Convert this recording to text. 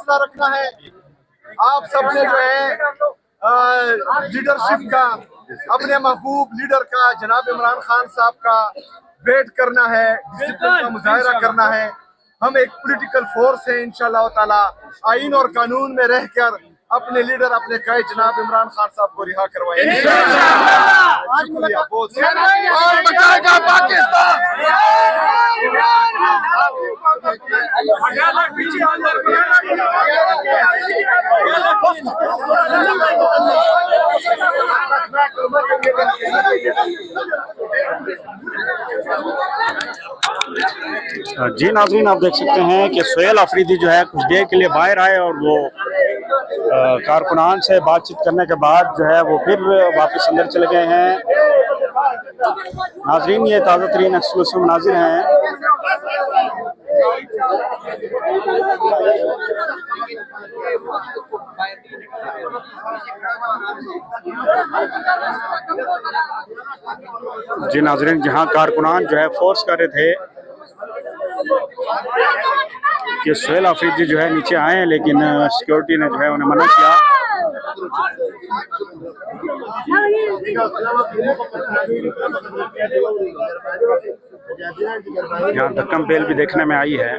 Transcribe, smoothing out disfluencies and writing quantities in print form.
हौसला रखना है। आप सबने जो है लीडरशिप का, अपने महबूब लीडर का, जनाब इमरान खान साहब का वेट करना है, डिसिप्लिन का मुजाहिरा करना है। हम एक पॉलिटिकल फोर्स है, इंशाअल्लाह ताला आईन और कानून में रहकर अपने लीडर, अपने कायद जनाब इमरान खान साहब को रिहा करवाएंगे। शुक्रिया। और बचाएगा पाकिस्तान। जी नाज़रीन, आप देख सकते हैं कि सोहेल अफरीदी जो है कुछ देर के लिए बाहर आए और वो कारकुनान से बातचीत करने के बाद जो है वो फिर वापस अंदर चले गए हैं। नाज़रीन, ये ताज़ा तरीन एक्सक्लूसिव मनाज़िर हैं। जी नाज़रीन, जहां कारकुनान जो है फोर्स कर रहे थे कि सोहेल अफरीदी जो है नीचे आए हैं, लेकिन सिक्योरिटी ने जो है उन्हें मना किया। यहाँ धक्कम बेल भी देखने में आई है।